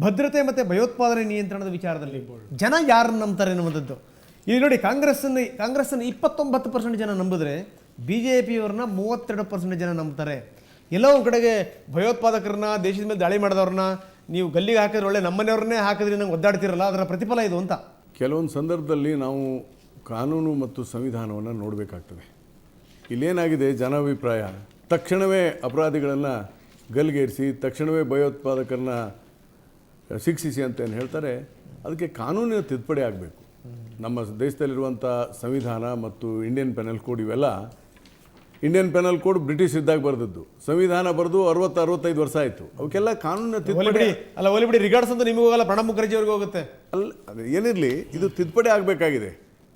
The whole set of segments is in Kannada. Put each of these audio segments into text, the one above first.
ಭದ್ರತೆ ಮತ್ತು ಭಯೋತ್ಪಾದನೆ ನಿಯಂತ್ರಣದ ವಿಚಾರದಲ್ಲಿ ಜನ ಯಾರನ್ನು ನಂಬ್ತಾರೆ ಅನ್ನುವಂಥದ್ದು. ಇಲ್ಲಿ ನೋಡಿ, ಕಾಂಗ್ರೆಸ್ಸನ್ನು 29% ಜನ ನಂಬಿದ್ರೆ BJPಯವ್ರನ್ನ 32% ಜನ ನಂಬ್ತಾರೆ. ಎಲ್ಲೋ ಒಂದು ಕಡೆಗೆ ಭಯೋತ್ಪಾದಕರನ್ನ, ದೇಶದ ಮೇಲೆ ದಾಳಿ ಮಾಡಿದವ್ರನ್ನ ನೀವು ಗಲ್ಲಿಗೆ ಹಾಕಿದ್ರೆ ಒಳ್ಳೆ ನಮ್ಮನೆಯವ್ರನ್ನೇ ಹಾಕಿದ್ರೆ ನಂಗೆ ಒದ್ದಾಡ್ತಿರಲ್ಲ, ಅದರ ಪ್ರತಿಫಲ ಇದು ಅಂತ. ಕೆಲವೊಂದು ಸಂದರ್ಭದಲ್ಲಿ ನಾವು ಕಾನೂನು ಮತ್ತು ಸಂವಿಧಾನವನ್ನು ನೋಡಬೇಕಾಗ್ತದೆ. ಇಲ್ಲೇನಾಗಿದೆ, ಜನಾಭಿಪ್ರಾಯ ತಕ್ಷಣವೇ ಅಪರಾಧಿಗಳನ್ನು ಗಲ್ಲಿಗೇರಿಸಿ ತಕ್ಷಣವೇ ಭಯೋತ್ಪಾದಕರನ್ನ ಶಿಕ್ಷಿಸಿ ಅಂತ ಏನು ಹೇಳ್ತಾರೆ. ಅದಕ್ಕೆ ಕಾನೂನಿನ ತಿದ್ದುಪಡಿ ಆಗಬೇಕು. ನಮ್ಮ ದೇಶದಲ್ಲಿರುವಂಥ ಸಂವಿಧಾನ ಮತ್ತು ಇಂಡಿಯನ್ ಪೆನಲ್ ಕೋಡ್, ಇವೆಲ್ಲ ಇಂಡಿಯನ್ ಪೆನಲ್ ಕೋಡ್ ಬ್ರಿಟಿಷ್ ಇದ್ದಾಗ ಬರೆದದ್ದು, ಸಂವಿಧಾನ ಬರೆದು 60-65 ವರ್ಷ ಆಯಿತು. ಅವಕ್ಕೆಲ್ಲ ಕಾನೂನಿನ ತಿದ್ದುಪಡಿ ಅಲ್ಲ, ಒಲಿಬಿಡಿ ರಿಗಾರ್ಡ್ಸ್ ಅಂತ ನಿಮಗೂ ಹೋಗಲ್ಲ, ಪ್ರಣಬ್ ಮುಖರ್ಜಿ ಅವ್ರಿಗೆ ಹೋಗುತ್ತೆ. ಅದು ಏನಿರಲಿ, ಇದು ತಿದ್ದುಪಡಿ ಆಗಬೇಕಾಗಿದೆ.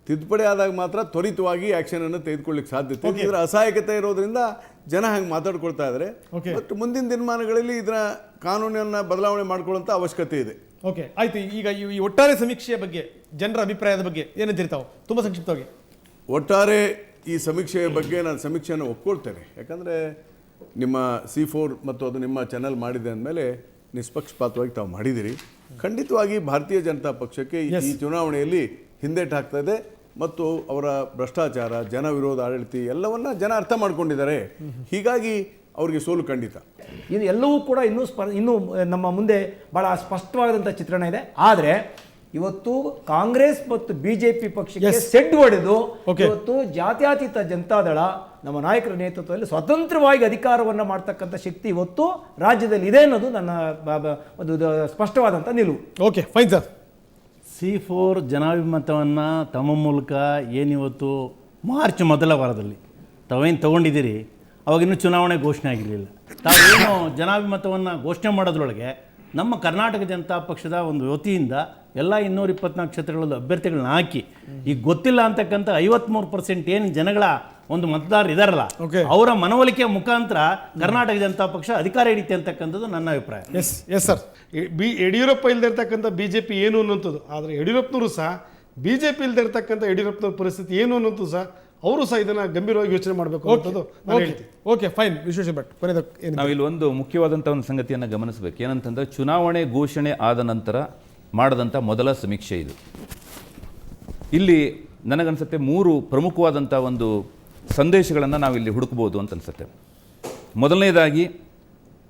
ತಿದ್ದುಪಡಿ ಆದಾಗ ಮಾತ್ರ ತ್ವರಿತವಾಗಿ ಆ್ಯಕ್ಷನನ್ನು ತೆಗೆದುಕೊಳ್ಳಿಕ್ಕೆ ಸಾಧ್ಯತೆ. ಇದರ ಅಸಹಾಯಕತೆ ಇರೋದ್ರಿಂದ ಜನ ಹಂಗೆ ಮಾತಾಡ್ಕೊಳ್ತಾ ಇದ್ದಾರೆ. ಬಟ್ ಮುಂದಿನ ದಿನಮಾನಗಳಲ್ಲಿ ಇದರ ಕಾನೂನನ್ನು ಬದಲಾವಣೆ ಮಾಡ್ಕೊಳ್ಳೋಂಥ ಅವಶ್ಯಕತೆ ಇದೆ. ಓಕೆ, ಆಯಿತು. ಈಗ ಈ ಒಟ್ಟಾರೆ ಸಮೀಕ್ಷೆಯ ಬಗ್ಗೆ ಜನರ ಅಭಿಪ್ರಾಯದ ಬಗ್ಗೆ ಏನಂತಿರ್ತಾವೆ ತುಂಬ ಸಂಕ್ಷಿಪ್ತವಾಗಿ? ಒಟ್ಟಾರೆ ಈ ಸಮೀಕ್ಷೆಯ ಬಗ್ಗೆ ನಾನು ಸಮೀಕ್ಷೆಯನ್ನು ಒಪ್ಕೊಳ್ತೇನೆ. ಯಾಕಂದರೆ ನಿಮ್ಮ C4 ಮತ್ತು ಅದು ನಿಮ್ಮ ಚಾನಲ್ ಮಾಡಿದೆ ಅಂದಮೇಲೆ ನಿಷ್ಪಕ್ಷಪಾತವಾಗಿ ತಾವು ಮಾಡಿದಿರಿ. ಖಂಡಿತವಾಗಿ ಭಾರತೀಯ ಜನತಾ ಪಕ್ಷಕ್ಕೆ ಈ ಚುನಾವಣೆಯಲ್ಲಿ ಹಿಂದೇಟು ಆಗ್ತಾ ಇದೆ ಮತ್ತು ಅವರ ಭ್ರಷ್ಟಾಚಾರ, ಜನ ವಿರೋಧ ಆಡಳಿತ ಎಲ್ಲವನ್ನ ಜನ ಅರ್ಥ ಮಾಡ್ಕೊಂಡಿದ್ದಾರೆ. ಹೀಗಾಗಿ ಅವರಿಗೆ ಸೋಲು ಖಂಡಿತ. ಇದು ಎಲ್ಲವೂ ಕೂಡ ಇನ್ನೂ ನಮ್ಮ ಮುಂದೆ ಭಾಳ ಸ್ಪಷ್ಟವಾದಂಥ ಚಿತ್ರಣ ಇದೆ. ಆದರೆ ಇವತ್ತು ಕಾಂಗ್ರೆಸ್ ಮತ್ತು BJP ಪಕ್ಷಕ್ಕೆ ಸೆಡ್ ಹೊಡೆದು ಇವತ್ತು ಜಾತ್ಯತೀತ ಜನತಾದಳ ನಮ್ಮ ನಾಯಕರ ನೇತೃತ್ವದಲ್ಲಿ ಸ್ವತಂತ್ರವಾಗಿ ಅಧಿಕಾರವನ್ನು ಮಾಡ್ತಕ್ಕಂಥ ಶಕ್ತಿ ಇವತ್ತು ರಾಜ್ಯದಲ್ಲಿ ಇದೆ ಅನ್ನೋದು ನನ್ನ ಒಂದು ಸ್ಪಷ್ಟವಾದಂಥ ನಿಲುವು. Okay, fine sir. C4 ಜನಾಭಿಮತವನ್ನು ತಮ್ಮ ಮೂಲಕ ಏನಿವತ್ತು ಮಾರ್ಚ್ ಮೊದಲ ವಾರದಲ್ಲಿ ತಾವೇನು ತೊಗೊಂಡಿದ್ದೀರಿ, ಅವಾಗಿನ್ನೂ ಚುನಾವಣೆ ಘೋಷಣೆ ಆಗಿರಲಿಲ್ಲ. ತಾವೇನು ಜನಾಭಿಮತವನ್ನು ಘೋಷಣೆ ಮಾಡೋದ್ರೊಳಗೆ ನಮ್ಮ ಕರ್ನಾಟಕ ಜನತಾ ಪಕ್ಷದ ಒಂದು ವತಿಯಿಂದ ಎಲ್ಲ 224 ಕ್ಷೇತ್ರಗಳಲ್ಲಿ ಅಭ್ಯರ್ಥಿಗಳನ್ನ ಹಾಕಿ ಈಗ ಗೊತ್ತಿಲ್ಲ ಅಂತಕ್ಕಂಥ 53% ಏನು ಜನಗಳ ಒಂದು ಮತದಾರರು ಇದಾರಲ್ಲ, ಅವರ ಮನವೊಲಿಕೆ ಮುಖಾಂತರ ಕರ್ನಾಟಕ ಜನತಾ ಪಕ್ಷ ಅಧಿಕಾರ ಹಿಡಿತೆ ಅಂತಕ್ಕಂಥದ್ದು ನನ್ನ ಅಭಿಪ್ರಾಯ. Yes sir. ಯಡಿಯೂರಪ್ಪ ಇಲ್ದಿರ್ತಕ್ಕಂಥ BJP ಏನು ಅನ್ನೋಂಥದ್ದು, ಆದರೆ ಯಡಿಯೂರಪ್ಪನವರು ಸಹ BJP ಇಲ್ದಿರ್ತಕ್ಕಂಥ ಯಡಿಯೂರಪ್ಪನವ್ರ ಪರಿಸ್ಥಿತಿ ಏನು ಅನ್ನೋದು ಸಹ ಅವರು ಸಹ ಇದನ್ನು ಗಂಭೀರವಾಗಿ ಯೋಚನೆ ಮಾಡಬೇಕು ಅನ್ನೋದು ನಾನು ಹೇಳ್ತೀನಿ. Okay, fine. ವಿಶ್ವೇಶ್ವರ ಭಟ್, ನಾವು ಇಲ್ಲಿ ಒಂದು ಮುಖ್ಯವಾದಂಥ ಒಂದು ಸಂಗತಿಯನ್ನು ಗಮನಿಸಬೇಕು. ಏನಂತಂದರೆ, ಚುನಾವಣೆ ಘೋಷಣೆ ಆದ ನಂತರ ಮಾಡಿದಂಥ ಮೊದಲ ಸಮೀಕ್ಷೆ ಇದು. ಇಲ್ಲಿ ನನಗನ್ಸುತ್ತೆ 3 ಪ್ರಮುಖವಾದಂಥ ಒಂದು ಸಂದೇಶಗಳನ್ನು ನಾವಿಲ್ಲಿ ಹುಡುಕ್ಬೋದು ಅಂತ ಅನಿಸುತ್ತೆ. ಮೊದಲನೇದಾಗಿ,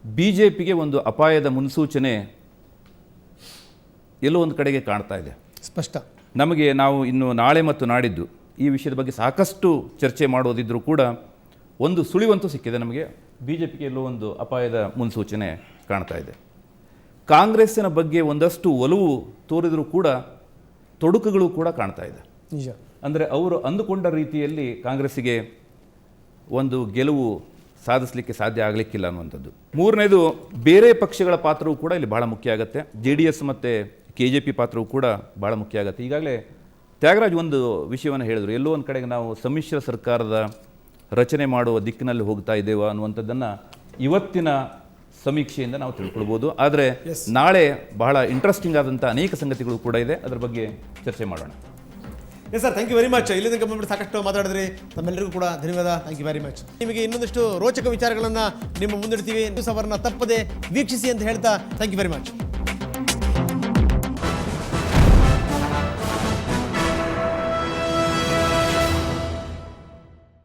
BJPಗೆ ಒಂದು ಅಪಾಯದ ಮುನ್ಸೂಚನೆ ಎಲ್ಲೋ ಒಂದು ಕಡೆಗೆ ಕಾಣ್ತಾ ಇದೆ, ಸ್ಪಷ್ಟ. ನಾವು ಇನ್ನು ನಾಳೆ ಮತ್ತು ನಾಡಿದ್ದು ಈ ವಿಷಯದ ಬಗ್ಗೆ ಸಾಕಷ್ಟು ಚರ್ಚೆ ಮಾಡೋದಿದ್ರೂ ಕೂಡ ಒಂದು ಸುಳಿವಂತೂ ಸಿಕ್ಕಿದೆ ನಮಗೆ. BJPಗೆ ಎಲ್ಲೋ ಒಂದು ಅಪಾಯದ ಮುನ್ಸೂಚನೆ ಕಾಣ್ತಾ ಇದೆ. ಕಾಂಗ್ರೆಸ್ಸಿನ ಬಗ್ಗೆ ಒಂದಷ್ಟು ಒಲವು ತೋರಿದರೂ ಕೂಡ ತೊಡಕುಗಳು ಕೂಡ ಕಾಣ್ತಾ ಇದೆ. ನಿಜ. ಅಂದರೆ ಅವರು ಅಂದುಕೊಂಡ ರೀತಿಯಲ್ಲಿ ಕಾಂಗ್ರೆಸ್ಸಿಗೆ ಒಂದು ಗೆಲುವು ಸಾಧಿಸಲಿಕ್ಕೆ ಸಾಧ್ಯ ಆಗಲಿಕ್ಕಿಲ್ಲ ಅನ್ನುವಂಥದ್ದು. ಮೂರನೇದು, ಬೇರೆ ಪಕ್ಷಗಳ ಪಾತ್ರವೂ ಕೂಡ ಇಲ್ಲಿ ಭಾಳ ಮುಖ್ಯ ಆಗುತ್ತೆ. JDS ಮತ್ತು KJP ಪಾತ್ರವೂ ಕೂಡ ಭಾಳ ಮುಖ್ಯ ಆಗುತ್ತೆ. ಈಗಾಗಲೇ ತ್ಯಾಗರಾಜ್ ಒಂದು ವಿಷಯವನ್ನು ಹೇಳಿದರು, ಎಲ್ಲೋ ಒಂದು ಕಡೆಗೆ ನಾವು ಸಮ್ಮಿಶ್ರ ಸರ್ಕಾರದ ರಚನೆ ಮಾಡುವ ದಿಕ್ಕಿನಲ್ಲಿ ಹೋಗ್ತಾ ಇದ್ದೇವೆ ಅನ್ನುವಂಥದ್ದನ್ನು ಇವತ್ತಿನ ಸಮೀಕ್ಷೆಯಿಂದ ನಾವು ತಿಳ್ಕೊಳ್ಬೋದು. ಆದರೆ ನಾಳೆ ಬಹಳ ಇಂಟ್ರೆಸ್ಟಿಂಗ್ ಆದಂಥ ಅನೇಕ ಸಂಗತಿಗಳು ಕೂಡ ಇದೆ, ಅದರ ಬಗ್ಗೆ ಚರ್ಚೆ ಮಾಡೋಣ. Yes sir, thank you very much. ಇಲ್ಲಿ ತನಕ ಬಂದ್ಬಿಟ್ಟು ಸಾಕಷ್ಟು ಮಾತಾಡಿದ್ರಿ, ನಮ್ಮೆಲ್ಲರಿಗೂ ಕೂಡ ಧನ್ಯವಾದ. Thank you very much. ನಿಮಗೆ ಇನ್ನೊಂದಷ್ಟು ರೋಚಕ ವಿಚಾರಗಳನ್ನು ನಿಮ್ಮ ಮುಂದಿಡ್ತೀವಿ. ನ್ಯೂಸ್ ಅವರನ್ನು ತಪ್ಪದೆ ವೀಕ್ಷಿಸಿ ಅಂತ ಹೇಳ್ತಾ ಥ್ಯಾಂಕ್ ಯು ವೆರಿ ಮಚ್.